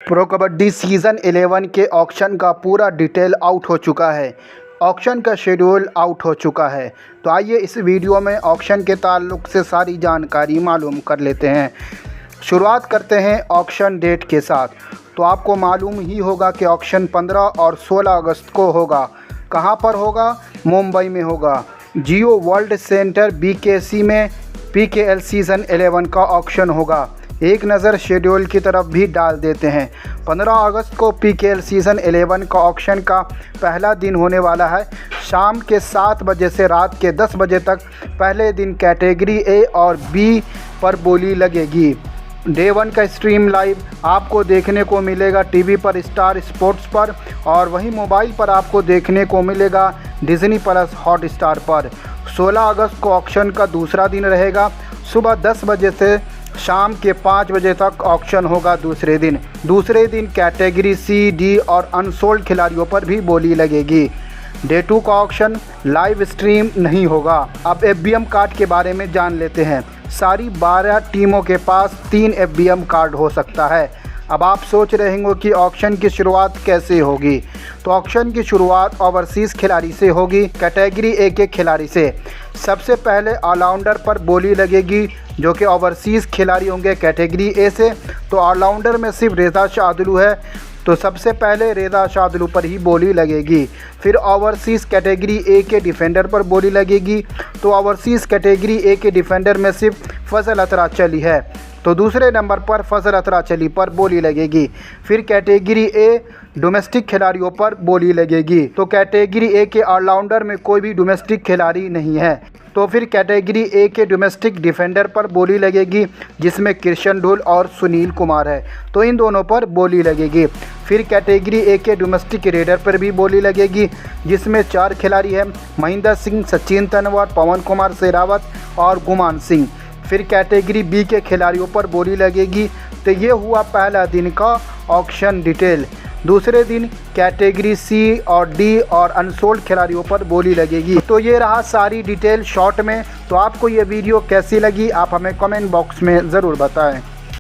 Pro kabaddi season 11 के auction का पूरा डिटेल आउट हो चुका है। ऑक्शन का शेड्यूल आउट हो चुका है। तो आइए इस वीडियो में ऑक्शन के ताल्लुक़ से सारी जानकारी मालूम कर लेते हैं। शुरुआत करते हैं ऑक्शन डेट के साथ। तो आपको मालूम ही होगा कि ऑक्शन 15 और 16 अगस्त को होगा। कहां पर होगा? मुंबई में होगा। जियो वर्ल्ड सेंटर BKC में PKL सीज़न 11 का ऑक्शन होगा। एक नज़र शेड्यूल की तरफ भी डाल देते हैं। 15 अगस्त को PKL सीज़न 11 का ऑक्शन का पहला दिन होने वाला है। शाम के 7 बजे से रात के 10 बजे तक पहले दिन कैटेगरी A और B पर बोली लगेगी। डे 1 का स्ट्रीम लाइव आपको देखने को मिलेगा टीवी पर स्टार स्पोर्ट्स पर, और वहीं मोबाइल पर आपको देखने को मिलेगा डिज़नी प्लस हॉटस्टार पर। 16 अगस्त को ऑक्शन का दूसरा दिन रहेगा। सुबह 10 बजे से शाम के 5 बजे तक ऑक्शन होगा। दूसरे दिन कैटेगरी C, D और अनसोल्ड खिलाड़ियों पर भी बोली लगेगी। डे 2 का ऑक्शन लाइव स्ट्रीम नहीं होगा। अब FBM कार्ड के बारे में जान लेते हैं। सारी 12 टीमों के पास 3 FBM कार्ड हो सकता है। अब आप सोच रहे होंगे कि ऑक्शन की शुरुआत कैसे होगी। तो ऑक्शन की शुरुआत ओवरसीज़ खिलाड़ी से होगी, कैटेगरी A के खिलाड़ी से। सबसे पहले ऑलराउंडर पर बोली लगेगी, जो कि ओवरसीज़ खिलाड़ी होंगे कैटेगरी A से। तो ऑलराउंडर में सिर्फ रेज़ा शाहदलू है, तो सबसे पहले रेज़ा शाहदलू पर ही बोली लगेगी। फिर ओवरसीज़ कैटेगरी A के डिफेंडर पर बोली लगेगी। तो ओवरसीज़ कैटेगरी A के डिफेंडर में सिर्फ फजल अतरा चली है, तो दूसरे नंबर पर फजल अतरा चली पर बोली लगेगी। फिर कैटेगरी A डोमेस्टिक खिलाड़ियों पर बोली लगेगी। तो कैटेगरी A के ऑलराउंडर में कोई भी डोमेस्टिक खिलाड़ी नहीं है, तो फिर कैटेगरी A के डोमेस्टिक डिफेंडर पर बोली लगेगी, जिसमें कृष्ण ढोल और सुनील कुमार है, तो इन दोनों पर बोली लगेगी। फिर कैटेगरी A के डोमेस्टिक रेडर पर भी बोली लगेगी, जिसमें 4 खिलाड़ी हैं, महेंद्र सिंह, सचिन तनवर, पवन कुमार शेरावत और गुमान सिंह। फिर कैटेगरी B के खिलाड़ियों पर बोली लगेगी। तो ये हुआ पहला दिन का ऑक्शन डिटेल। दूसरे दिन कैटेगरी C और D और अनसोल्ड खिलाड़ियों पर बोली लगेगी। तो ये रहा सारी डिटेल शॉर्ट में। तो आपको ये वीडियो कैसी लगी आप हमें कमेंट बॉक्स में ज़रूर बताएं।